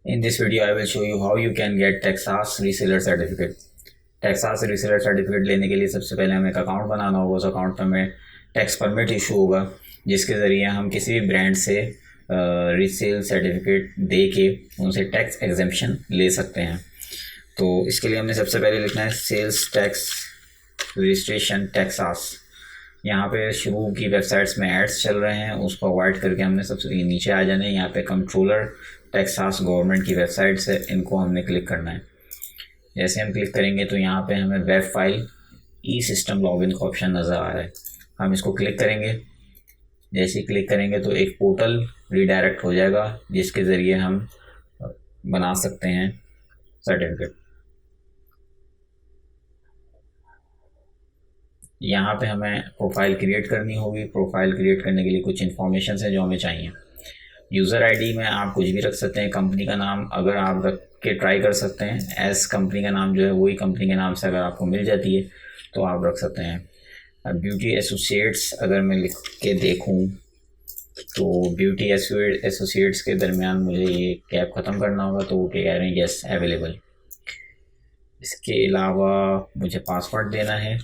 In this video, I will show you how you can get Texas Reseller Certificate. Texas Reseller Certificate लेने के लिए सबसे पहले हमें एक अकाउंट बनाना होगा। उस अकाउंट में हमें टैक्स परमिट इशू होगा, जिसके ज़रिए हम किसी भी ब्रांड से रीसेल सर्टिफिकेट दे के उनसे टैक्स एग्जेम्पशन ले सकते हैं। तो इसके लिए हमने सबसे पहले लिखना है सेल्स टैक्स रजिस्ट्रेशन टेक्सास। यहाँ पे शुरू की वेबसाइट्स में एड्स चल रहे हैं, उसको अवॉइड करके हमने सबसे नीचे आ जाना है। यहाँ पे कंट्रोलर टेक्सास गवर्नमेंट की वेबसाइट्स है, इनको हमने क्लिक करना है। जैसे हम क्लिक करेंगे तो यहाँ पे हमें वेब फाइल ई सिस्टम लॉगिन का ऑप्शन नज़र आ रहा है। हम इसको क्लिक करेंगे। जैसे ही क्लिक करेंगे तो एक पोर्टल रिडायरेक्ट हो जाएगा, जिसके ज़रिए हम बना सकते हैं सर्टिफिकेट। यहाँ पे हमें प्रोफाइल क्रिएट करनी होगी। प्रोफाइल क्रिएट करने के लिए कुछ इन्फॉर्मेशन है जो हमें चाहिए। यूज़र आईडी में आप कुछ भी रख सकते हैं। कंपनी का नाम अगर आप रख के ट्राई कर सकते हैं, एज कंपनी का नाम जो है वही कंपनी के नाम से अगर आपको मिल जाती है तो आप रख सकते हैं। अब ब्यूटी एसोसिएट्स अगर मैं लिख के देखूँ तो ब्यूटी एसोसिएट्स के दरमियान मुझे ये गैप ख़त्म करना होगा, तो वो कह रहे हैं यस अवेलेबल। इसके अलावा मुझे पासवर्ड देना है।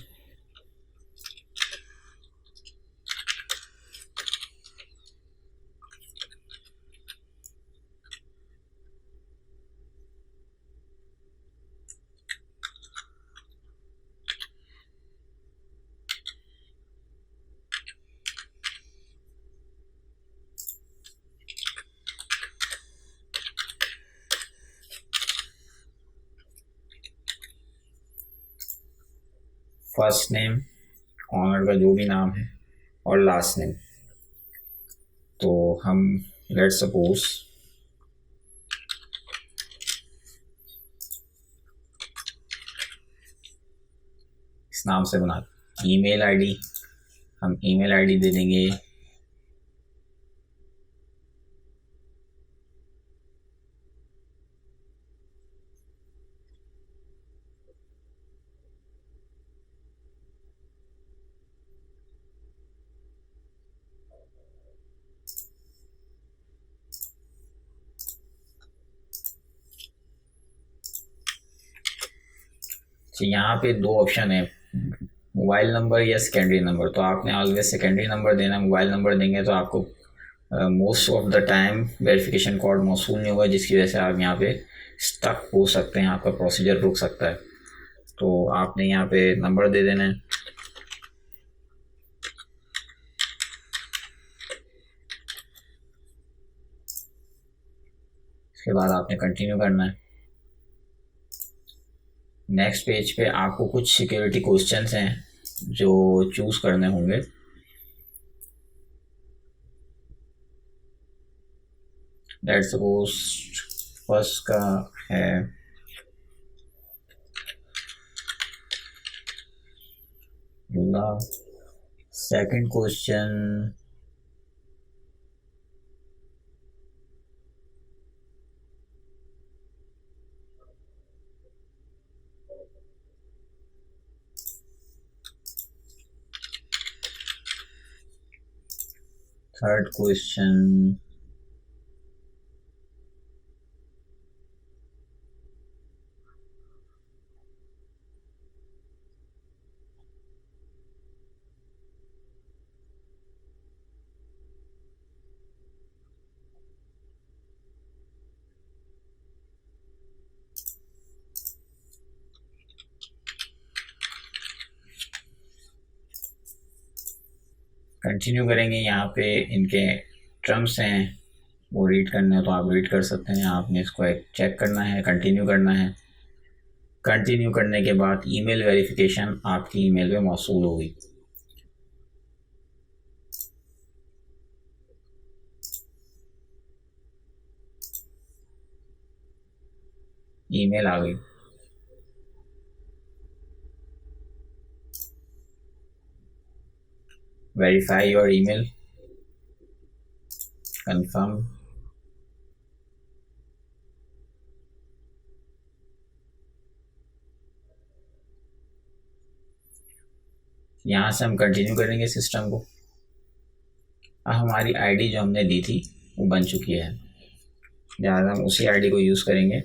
फर्स्ट नेम, ऑनर का जो भी नाम है, और लास्ट नेम। तो हम लेट सपोज इस नाम से बना। ईमेल आईडी, हम ईमेल आईडी दे देंगे तो यहाँ पे दो ऑप्शन है, मोबाइल नंबर या सेकेंडरी नंबर। तो आपने ऑलवेज सेकेंडरी नंबर देना। मोबाइल नंबर देंगे तो आपको most of the time verification code मौसूल नहीं होगा, जिसकी वजह से आप यहाँ पे स्टक हो सकते हैं, आपका प्रोसीजर रुक सकता है। तो आपने यहाँ पे नंबर दे देना है। इसके बाद आपने कंटिन्यू करना है। नेक्स्ट पेज पे आपको कुछ सिक्योरिटी क्वेश्चंस हैं जो चूज़ करने होंगे। लेट्स सपोज फर्स्ट का है second question third question continue करेंगे। यहाँ पे इनके टर्म्स हैं, वो रीड करने हैं तो आप रीड कर सकते हैं। आपने इसको एक चेक करना है, कंटिन्यू करना है। कंटिन्यू करने के बाद ईमेल वेरिफिकेशन आपकी ईमेल पे मौसूल होगी। ईमेल आ गई। Verify your email, confirm. यहाँ से हम कंटिन्यू करेंगे सिस्टम को। अब हमारी आईडी जो हमने दी थी वो बन चुकी है। लिहाजा हम उसी आईडी को यूज़ करेंगे,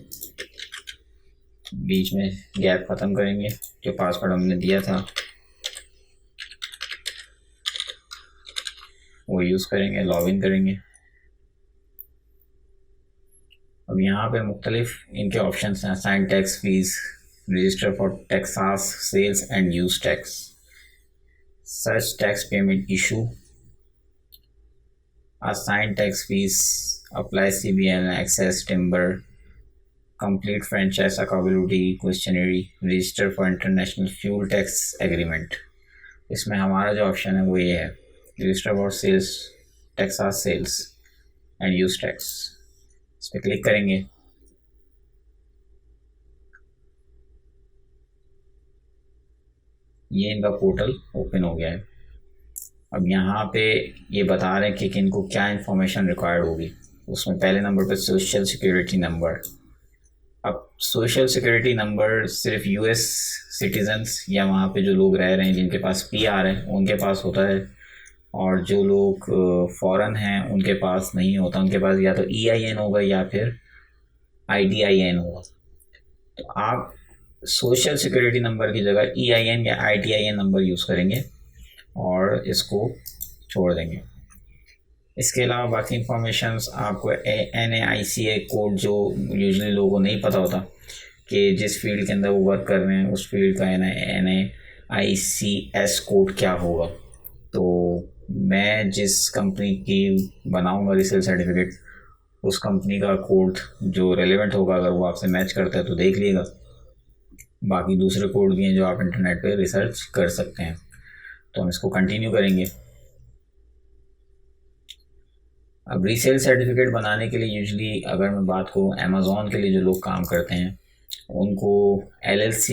बीच में गैप ख़त्म करेंगे। जो पासवर्ड हमने दिया था वो यूज़ करेंगे, लॉगिन करेंगे। अब यहाँ पे मुख्तलिफ इनके ऑप्शंस हैं, assign tax fees, register for Texas sales and use tax, search tax payment issue, assign tax fees, apply CBN, access timber, complete franchise accountability questionnaire, register for international fuel tax agreement। इसमें हमारा जो option है वो ये है, register for sales, Texas sales and use tax. इस पर click करेंगे। ये इनका पोर्टल ओपन हो गया है। अब यहाँ पे ये बता रहे हैं कि इनको क्या इन्फॉर्मेशन रिक्वायर्ड होगी। उसमें पहले नंबर पे सोशल सिक्योरिटी नंबर। अब सोशल सिक्योरिटी नंबर सिर्फ यूएस सिटीजन्स या वहाँ पे जो लोग रह रहे हैं जिनके पास पीआर है उनके पास होता है, और जो लोग फॉरेन हैं उनके पास नहीं होता। उनके पास या तो EIN होगा या फिर IDIN होगा। तो आप सोशल सिक्योरिटी नंबर की जगह EIN या IDIN नंबर यूज़ करेंगे और इसको छोड़ देंगे। इसके अलावा बाकी इंफॉर्मेशंस आपको NAICS कोड, जो यूजुअली लोगों को नहीं पता होता कि जिस फील्ड के अंदर वो वर्क कर रहे हैं उस फील्ड का NAICS कोड क्या होगा। तो मैं जिस कंपनी की बनाऊंगा रीसेल सर्टिफिकेट, उस कंपनी का कोड जो रेलेवेंट होगा, अगर वो आपसे मैच करता है तो देख लीजिएगा। बाकी दूसरे कोड भी हैं जो आप इंटरनेट पे रिसर्च कर सकते हैं। तो हम इसको कंटिन्यू करेंगे। अब रीसेल सर्टिफिकेट बनाने के लिए यूजुअली अगर मैं बात करूँ, अमेज़ॉन के लिए जो लोग काम करते हैं उनको LLC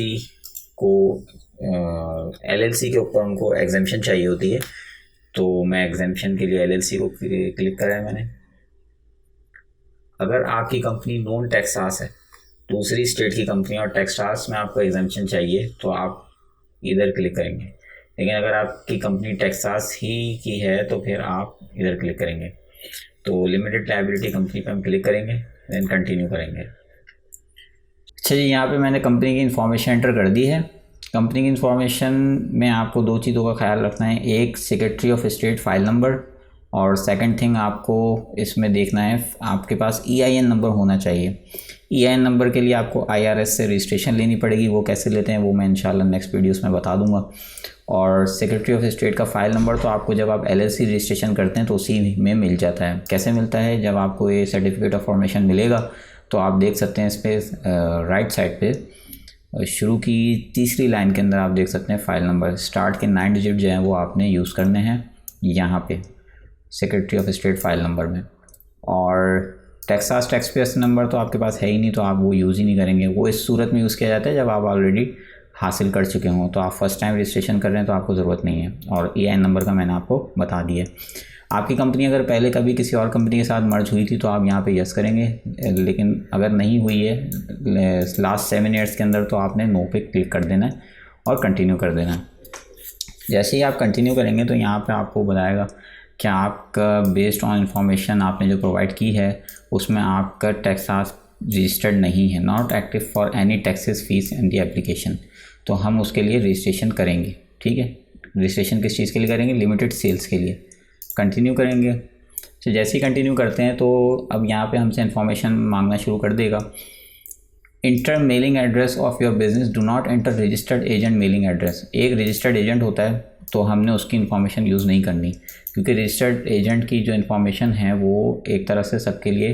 के ऊपर उनको एग्जेम्पशन चाहिए होती है। तो मैं एग्जेम्पशन के लिए LLC को क्लिक करा है मैंने। अगर आपकी कंपनी नॉन टेक्सास है, दूसरी स्टेट की कंपनी, और टेक्सास में आपको एग्जेम्पशन चाहिए तो आप इधर क्लिक करेंगे। लेकिन अगर आपकी कंपनी टेक्सास ही की है तो फिर आप इधर क्लिक करेंगे। तो लिमिटेड लायबिलिटी कंपनी पे हम क्लिक करेंगे, देन कंटिन्यू करेंगे। अच्छा जी, यहाँ पे मैंने कंपनी की इन्फॉर्मेशन एंटर कर दी है। कंपनी की इन्फॉर्मेशन में आपको दो चीज़ों का ख्याल रखना है, एक secretary of state file number, और सेकंड थिंग आपको इसमें देखना है आपके पास EIN नंबर होना चाहिए। EIN नंबर के लिए आपको IRS से रजिस्ट्रेशन लेनी पड़ेगी। वो कैसे लेते हैं वो मैं इंशाल्लाह नेक्स्ट वीडियोस में बता दूंगा। और सेक्रेटरी ऑफ स्टेट का फ़ाइल नंबर तो आपको जब आप LLC रजिस्ट्रेशन करते हैं तो उसी में मिल जाता है। कैसे मिलता है, जब आपको ये सर्टिफिकेट ऑफ फॉर्मेशन मिलेगा तो आप देख सकते हैं इस पर राइट साइड पे शुरू की तीसरी लाइन के अंदर आप देख सकते हैं फ़ाइल नंबर। स्टार्ट के 9 डिजिट जो हैं वो आपने यूज़ करने हैं यहाँ पे secretary of state file number में। और टेक्सास टैक्स पेयर्स नंबर तो आपके पास है ही नहीं, तो आप वो यूज़ ही नहीं करेंगे। वो इस सूरत में यूज़ किया जाता है जब आप ऑलरेडी हासिल कर चुके हों। तो आप फर्स्ट टाइम रजिस्ट्रेशन कर रहे हैं तो आपको ज़रूरत नहीं है। और EIN नंबर का मैंने आपको बता दिया। आपकी कंपनी अगर पहले कभी किसी और कंपनी के साथ मर्ज हुई थी तो आप यहाँ पे यस करेंगे, लेकिन अगर नहीं हुई है लास्ट 7 ईयर्स के अंदर तो आपने नो पे क्लिक कर देना है और कंटिन्यू कर देना है। जैसे ही आप कंटिन्यू करेंगे तो यहाँ पे आपको बताएगा कि आपका बेस्ड ऑन इन्फॉर्मेशन आपने जो प्रोवाइड की है उसमें आपका टेक्सास रजिस्टर्ड नहीं है, not active for any taxes fees in the application. तो हम उसके लिए रजिस्ट्रेशन करेंगे। ठीक है, रजिस्ट्रेशन किस चीज़ के लिए करेंगे, लिमिटेड सेल्स के लिए। कंटिन्यू करेंगे। तो जैसे ही कंटिन्यू करते हैं तो अब यहाँ पे हमसे इन्फॉर्मेशन मांगना शुरू कर देगा। Inter mailing address of your business, do not enter registered agent mailing address. एक रजिस्टर्ड एजेंट होता है तो हमने उसकी इन्फॉर्मेशन यूज़ नहीं करनी, क्योंकि रजिस्टर्ड एजेंट की जो इन्फॉर्मेशन है वो एक तरह से सबके लिए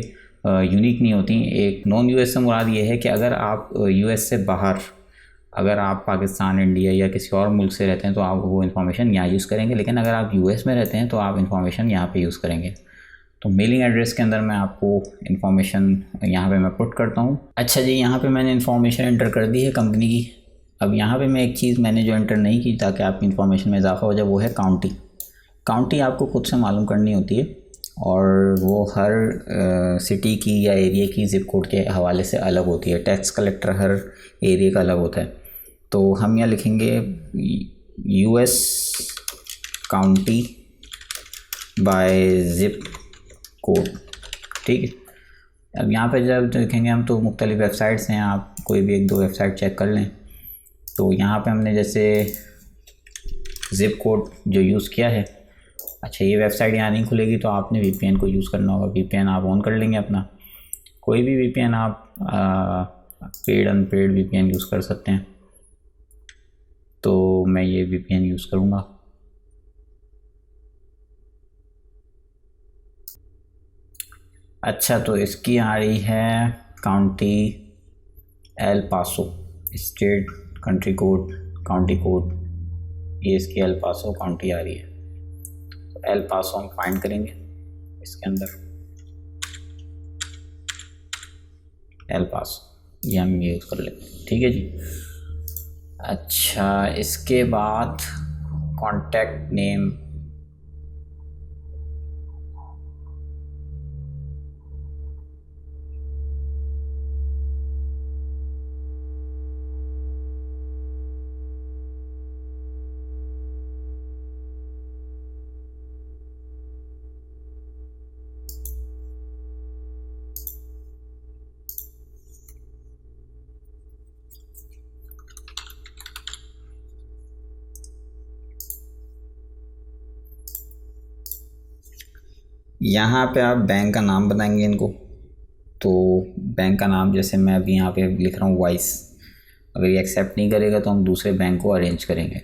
यूनिक नहीं होती। एक नॉन US से मुराद ये है कि अगर आप US से बाहर, अगर आप पाकिस्तान, इंडिया या किसी और मुल्क से रहते हैं तो आप वो इन्फॉर्मेशन यहाँ यूज़ करेंगे, लेकिन अगर आप US में रहते हैं तो आप इन्फॉर्मेशन यहाँ पे यूज़ करेंगे। तो मेलिंग एड्रेस के अंदर मैं आपको इन्फॉर्मेशन यहाँ पे मैं पुट करता हूँ। अच्छा जी, यहाँ पे मैंने इन्फॉर्मेशन एंटर कर दी है कंपनी की। अब यहाँ पे मैं एक चीज़ मैंने जो एंटर नहीं की ताकि आपकी इन्फॉर्मेशन में इजाफा हो जाए, वो है काउंटी। काउंटी आपको खुद से मालूम करनी होती है और वो हर सिटी की या एरिया की ज़िप कोड के हवाले से अलग होती है। टैक्स कलेक्टर हर एरिया का अलग होता है। तो हम यहाँ लिखेंगे US county by zip code. ठीक है, अब यहाँ पे जब देखेंगे हम तो मुख्तलिफ़ वेबसाइट्स हैं, आप कोई भी एक दो वेबसाइट चेक कर लें। तो यहाँ पे हमने जैसे ज़िप कोड जो यूज़ किया है, अच्छा ये वेबसाइट यहाँ नहीं खुलेगी तो आपने वीपीएन को यूज़ करना होगा। वीपीएन आप ऑन कर लेंगे अपना, कोई भी वीपीएन आप पेड अनपेड वीपीएन यूज़ कर सकते हैं। तो मैं ये वीपीएन यूज़ करूँगा। अच्छा तो इसकी आ रही है county El Paso, state country code county code, ये इसकी एल पासो काउंटी आ रही है। तो एल पासो हम फाइंड करेंगे इसके अंदर, एल पासो ये हम यूज़ कर लेंगे, ठीक है जी। अच्छा इसके बाद कॉन्टैक्ट नेम, यहाँ पे आप बैंक का नाम बताएंगे इनको। तो बैंक का नाम जैसे मैं अभी यहाँ पे लिख रहा हूँ वाइस, अगर ये एक्सेप्ट नहीं करेगा तो हम दूसरे बैंक को अरेंज करेंगे।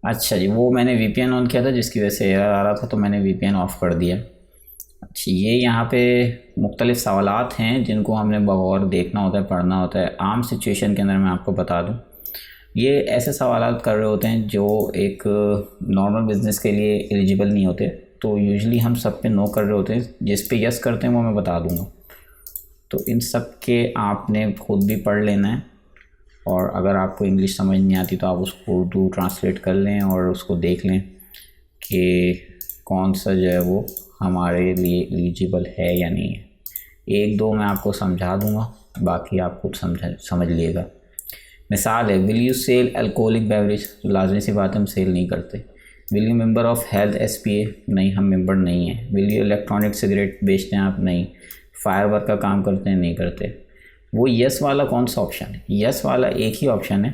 अच्छा जी, वो मैंने वीपीएन ऑन किया था जिसकी वजह से एरर आ रहा था, तो मैंने वीपीएन ऑफ़ कर दिया। अच्छा ये यहाँ पे मुख्तलिफ़ सवालात हैं जिनको हमने बगौर देखना होता है, पढ़ना होता है। आम सिचुएशन के अंदर मैं आपको बता दूँ, ये ऐसे सवालात कर रहे होते हैं जो एक नॉर्मल बिज़नेस के लिए एलिजिबल नहीं होते, तो यूजुअली हम सब पे नो कर रहे होते हैं। जिस पे यस करते हैं वो मैं बता दूँगा। तो इन सब के आपने खुद भी पढ़ लेना है, और अगर आपको इंग्लिश समझ नहीं आती तो आप उसको उर्दू ट्रांसलेट कर लें और उसको देख लें कि कौन सा जो है वो हमारे लिए एलिजिबल है या नहीं है। एक दो मैं आपको समझा दूंगा, बाकी आप खुद समझ लीजिएगा। मिसाल है, will you sell alcoholic beverage, तो लाजमी सी बात है हम सेल नहीं करते। Will you member of health SPA, नहीं हम मेंबर नहीं हैं। विल यू इलेक्ट्रॉनिक सिगरेट बेचते हैं आप, नहीं। फायर वर्क का काम करते हैं, नहीं करते। वो यस वाला कौन सा ऑप्शन है? यस वाला एक ही ऑप्शन है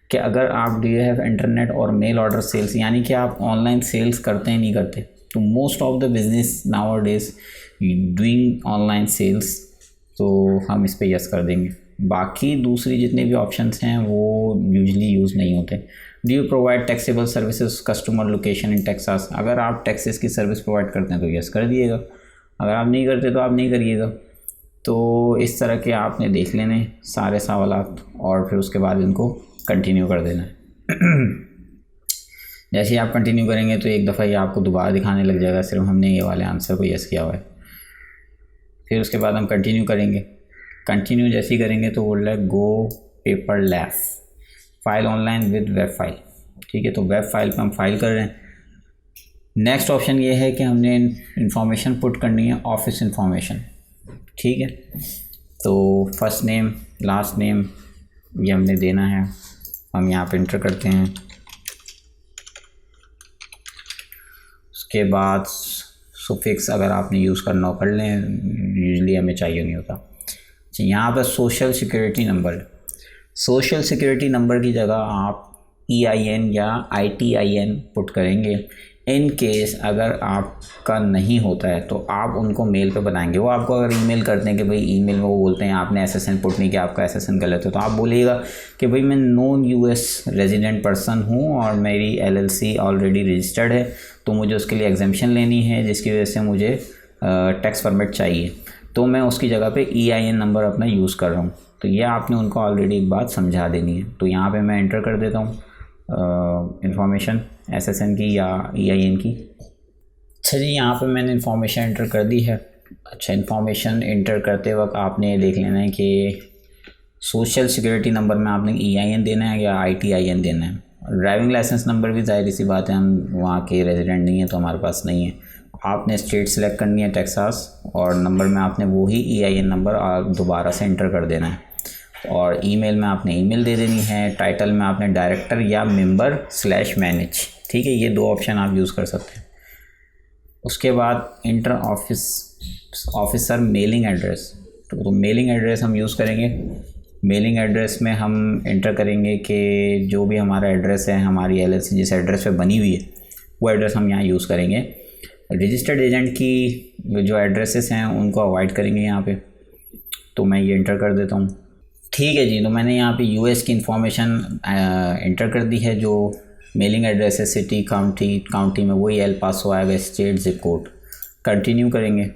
कि अगर आप डू यू हैव इंटरनेट और मेल ऑर्डर सेल्स, यानी कि आप ऑनलाइन सेल्स करते हैं नहीं करते। तो most of the business nowadays doing online sales, तो हम इस पे यस कर देंगे। बाकी दूसरी जितने भी ऑप्शंस हैं वो यूजली यूज़ नहीं होते। Do you provide taxable services customer location in Texas, अगर आप टैक्सेस की सर्विस प्रोवाइड करते हैं तो यस कर दिएगा, अगर आप नहीं करते तो आप नहीं करिएगा। तो इस तरह के आपने देख लेने सारे सवालात और फिर उसके बाद इनको कंटिन्यू कर देना है। जैसे ही आप कंटिन्यू करेंगे तो एक दफ़ा ये आपको दोबारा दिखाने लग जाएगा सिर्फ हमने ये वाले आंसर को यस किया हुआ है। फिर उसके बाद हम कंटिन्यू करेंगे। कंटिन्यू जैसे ही करेंगे तो बोल रहा है go paperless file online with web file, ठीक है। तो वेब फाइल पे हम फाइल कर रहे हैं। नेक्स्ट ऑप्शन ये है कि हमने इंफॉर्मेशन पुट करनी है, ऑफिस इंफॉर्मेशन, ठीक है। तो फर्स्ट नेम लास्ट नेम ये हमने देना है, हम यहाँ पे इंटर करते हैं। उसके बाद सुफिक्स अगर आपने यूज़ करना हो कर लें, यूजुअली हमें चाहिए नहीं होता। अच्छा यहाँ पर social security number, social security number की जगह आप EIN या ITIN पुट करेंगे। इन केस अगर आपका नहीं होता है तो आप उनको मेल पे बताएंगे। वो आपको अगर ईमेल करते हैं कि भाई ईमेल में वो बोलते हैं आपने SSN पुट नहीं किया, आपका SSN गलत है, तो आप बोलिएगा कि भाई मैं नॉन US रेजिडेंट पर्सन हूँ और मेरी LLC ऑलरेडी रजिस्टर्ड है, तो मुझे उसके लिए एग्जामेशन लेनी है जिसकी वजह से मुझे टैक्स परमिट चाहिए। तो मैं उसकी जगह पे EIN नंबर अपना यूज़ कर रहा हूँ। तो ये आपने उनको ऑलरेडी एक बात समझा देनी है। तो यहाँ पे मैं एंटर कर देता हूँ इंफॉर्मेशन SSN की या EIN की। अच्छा जी, यहाँ पे मैंने इन्फॉर्मेशन एंटर कर दी है। अच्छा, इन्फॉर्मेशन एंटर करते वक्त आपने ये देख लेना है कि सोशल सिक्योरिटी नंबर में आपने EIN देना है या ITIN देना है। ड्राइविंग लाइसेंस नंबर भी ज़ाहिर सी बात है, हम वहाँ के रेजिडेंट नहीं है तो हमारे पास नहीं है। आपने स्टेट सेलेक्ट करनी है टेक्सास, और नंबर में आपने वही EIN नंबर दोबारा से एंटर कर देना है। और ईमेल में आपने ईमेल दे देनी है। टाइटल में आपने डायरेक्टर या मेंबर/मैनेज, ठीक है, ये 2 ऑप्शन आप यूज़ कर सकते हैं। उसके बाद इंटर ऑफिसर मेलिंग एड्रेस, तो मेलिंग एड्रेस हम यूज़ करेंगे। मेलिंग एड्रेस में हम इंटर करेंगे कि जो भी हमारा एड्रेस है, हमारी LLC जिस एड्रेस पे बनी हुई है वो एड्रेस हम यहाँ यूज़ करेंगे। रजिस्टर्ड एजेंट की जो एड्रेसेस हैं उनको अवॉइड करेंगे यहाँ पे, तो मैं ये इंटर कर देता हूँ। ठीक है जी, तो मैंने यहाँ पे US की इंफॉर्मेशन इंटर कर दी है। जो मेलिंग एड्रेस है सिटी, काउंटी में वही एल पासो आएगा, स्टेट, जिप कोड। कंटिन्यू करेंगे।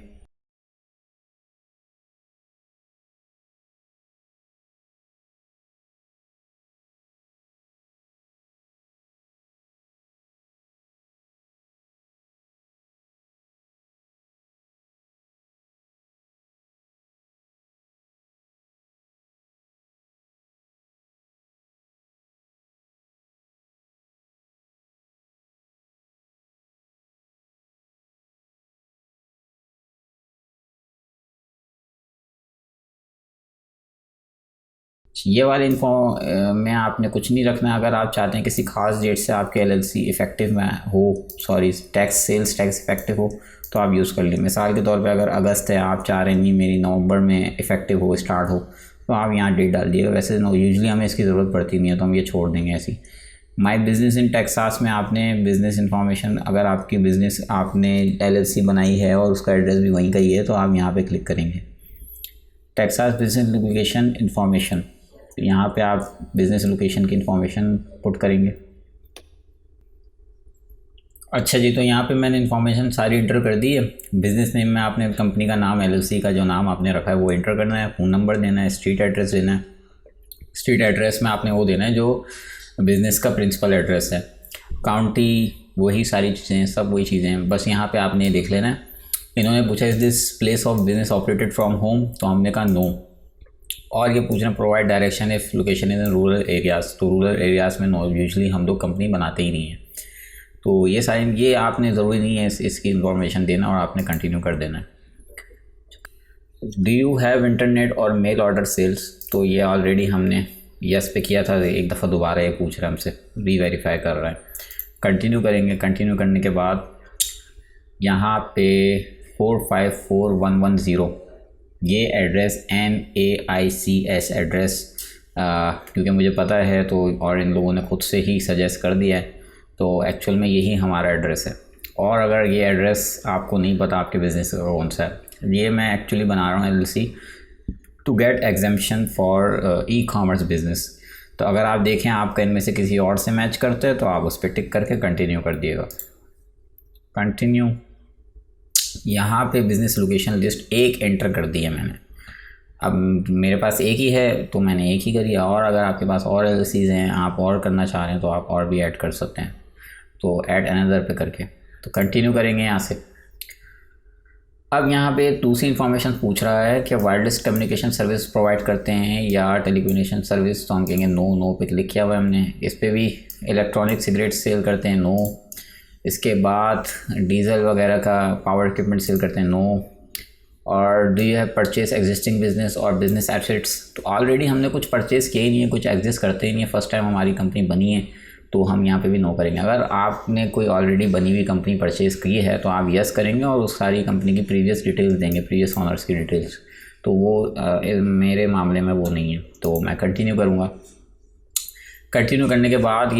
ये वाले इन्फो में आपने कुछ नहीं रखना। अगर आप चाहते हैं किसी खास डेट से आपके LLC इफ़ेक्टिव में हो, सॉरी सेल्स टैक्स इफ़ेक्टिव हो, तो आप यूज़ कर लीजिए। मिसाल के तौर पे अगर अगस्त है, आप चाह रहे नहीं मेरी नवंबर में इफ़ेक्टिव हो, स्टार्ट हो, तो आप यहाँ डेट डाल दिएगा। वैसे यूजुअली हमें इसकी ज़रूरत पड़ती नहीं है तो हम ये छोड़ देंगे ऐसी। माई बिज़नेस इन टेक्सास में आपने बिज़नेस इन्फॉर्मेशन, अगर आपकी बिज़नेस आपने LLC बनाई है और उसका एड्रेस भी वहीं का ही है तो आप यहाँ पे क्लिक करेंगे। टेक्सास बिजनेस लोकेशन इन्फॉर्मेशन, यहाँ पे आप बिज़नेस लोकेशन की इन्फॉर्मेशन पुट करेंगे। अच्छा जी, तो यहाँ पे मैंने इन्फॉर्मेशन सारी इंटर कर दी है। बिज़नेस नेम में आपने कंपनी का नाम, LLC का जो नाम आपने रखा है वो इंटर करना है। फ़ोन नंबर देना है, स्ट्रीट एड्रेस देना है। स्ट्रीट एड्रेस में आपने वो देना है जो बिज़नेस का प्रिंसिपल एड्रेस है। काउंटी, वही सारी चीज़ें, सब वही चीज़ें हैं। बस यहाँ पे आपने देख लेना है। इन्होंने पूछा is this place of business operated from home, तो हमने कहा नो। और ये पूछना provide direction if location in rural areas, तो रूरल एरियाज़ में नो, यूजुअली हम लोग कंपनी बनाते ही नहीं हैं। तो ये सारी, ये आपने ज़रूरी नहीं है इसकी इन्फॉर्मेशन देना, और आपने कंटिन्यू कर देना है। डू यू हैव इंटरनेट और मेल ऑर्डर सेल्स, तो ये ऑलरेडी हमने यस पे किया था। एक दफ़ा दोबारा ये पूछ रहा है हमसे, री-वेरीफाई कर रहा है। कंटिन्यू करेंगे। कंटिन्यू करने के बाद यहाँ पे 454110 ये एड्रेस NAICS एड्रेस, क्योंकि मुझे पता है तो, और इन लोगों ने खुद से ही सजेस्ट कर दिया है, तो एक्चुअल में यही हमारा एड्रेस है। और अगर ये एड्रेस आपको नहीं पता आपके बिज़नेस का कौन सा है, ये मैं एक्चुअली बना रहा हूँ LLC to get exemption for e-commerce business. तो अगर आप देखें आपका इनमें से किसी और से मैच करते हैं तो आप उस पर टिक करके कंटिन्यू कर दिएगा। कंटिन्यू। यहाँ पे बिज़नेस लोकेशन लिस्ट एक एंटर कर दी है मैंने। अब मेरे पास एक ही है तो मैंने एक ही करी, और अगर आपके पास और LLCs हैं, आप और करना चाह रहे हैं तो आप और भी ऐड कर सकते हैं। तो ऐड अनदर पे करके तो कंटिन्यू करेंगे यहाँ से। अब यहाँ पे दूसरी इन्फॉर्मेशन पूछ रहा है कि वायरलेस कम्युनिकेशन सर्विस प्रोवाइड करते हैं या टेलीकम्युनिकेशन सर्विस, तो हम कहेंगे नो। नो पे क्लिक किया हुआ है हमने। इस पर भी इलेक्ट्रॉनिक सिगरेट सेल करते हैं, नो। इसके बाद डीजल वगैरह का पावर इक्विपमेंट सेल करते हैं, नो। और do you have purchase existing business और बिजनेस एसेट्स, तो ऑलरेडी हमने कुछ परचेज़ किए ही नहीं है, कुछ एग्जिस्ट करते ही नहीं है, फर्स्ट टाइम हमारी कंपनी बनी है, तो हम यहाँ पे भी नो करेंगे। अगर आपने कोई ऑलरेडी बनी हुई कंपनी परचेज़ की है तो आप यस करेंगे और उस सारी कंपनी की प्रीवियस डिटेल्स देंगे, प्रीवियस ऑनर्स की डिटेल्स। तो वो मेरे मामले में वो नहीं है, तो मैं कंटिन्यू करूँगा। कंटिन्यू करने के बाद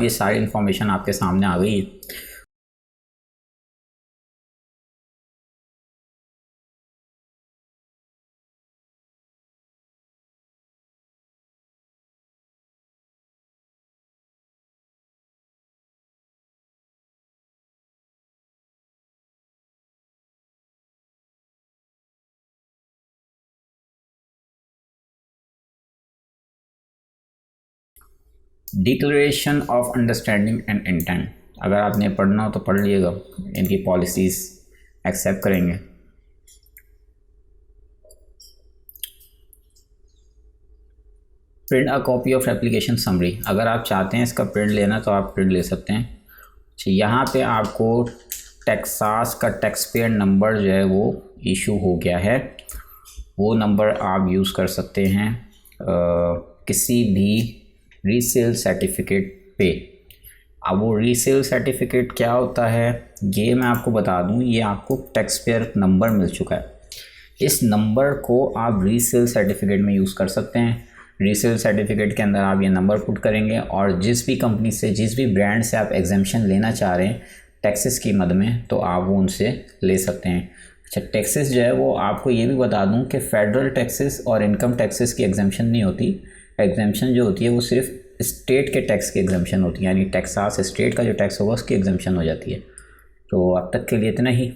ये सारी इन्फॉर्मेशन आपके सामने आ गई है। Declaration of understanding and intent, अगर आपने पढ़ना हो तो पढ़ लिएगा, इनकी पॉलिसीज़ एक्सेप्ट करेंगे। Print a copy of application summary, अगर आप चाहते हैं इसका प्रिंट लेना तो आप प्रिंट ले सकते हैं। अच्छा, यहाँ पे आपको टेक्सास का टैक्स पेयर नंबर जो है वो इशू हो गया है, वो नंबर आप यूज़ कर सकते हैं किसी भी रीसेल सर्टिफिकेट पे। अब वो रीसेल सर्टिफिकेट क्या होता है ये मैं आपको बता दूं, ये आपको टैक्स पेयर नंबर मिल चुका है, इस नंबर को आप रीसेल सर्टिफिकेट में यूज़ कर सकते हैं। रीसेल सर्टिफिकेट के अंदर आप ये नंबर पुट करेंगे और जिस भी कंपनी से, जिस भी ब्रांड से आप एग्जेम्पशन लेना चाह रहे हैं टैक्सेस की मद में, तो आप वो उनसे ले सकते हैं। अच्छा, टैक्सेस जो है वो आपको ये भी बता दूं कि फेडरल टैक्सेस और इनकम टैक्सेस की एग्जेम्पशन नहीं होती, एग्जेम्पशन जो होती है वो सिर्फ स्टेट के टैक्स की एग्जेम्पशन होती है, यानी टेक्सास स्टेट का जो टैक्स होगा उसकी एग्जेम्पशन हो जाती है। तो अब तक के लिए इतना ही।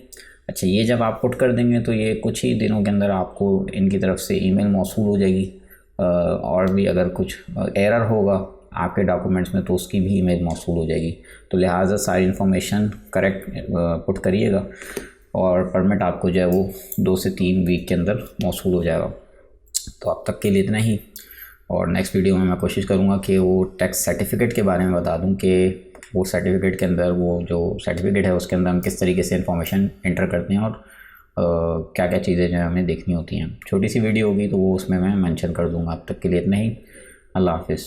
अच्छा, ये जब आप पुट कर देंगे तो ये कुछ ही दिनों के अंदर आपको इनकी तरफ से ईमेल मौसूल हो जाएगी, और भी अगर कुछ एरर होगा आपके डॉक्यूमेंट्स में तो उसकी भी ईमेल मौसूल हो जाएगी। तो लिहाजा सारी इन्फॉर्मेशन करेक्ट पुट करिएगा और परमिट आपको जो है वो 2 से 3 वीक के अंदर मौसूल हो जाएगा। तो अब तक के लिए इतना ही, और नेक्स्ट वीडियो में मैं कोशिश करूँगा कि वो टैक्स सर्टिफिकेट के बारे में बता दूँ कि वो सर्टिफिकेट के अंदर, वो जो सर्टिफिकेट है उसके अंदर हम किस तरीके से इन्फॉर्मेशन एंटर करते हैं और क्या क्या चीज़ें जो है हमें देखनी होती हैं। छोटी सी वीडियो होगी तो वो उसमें मैं मेंशन कर दूँगा। अब तक के लिए इतना ही, अल्लाह हाफिज़।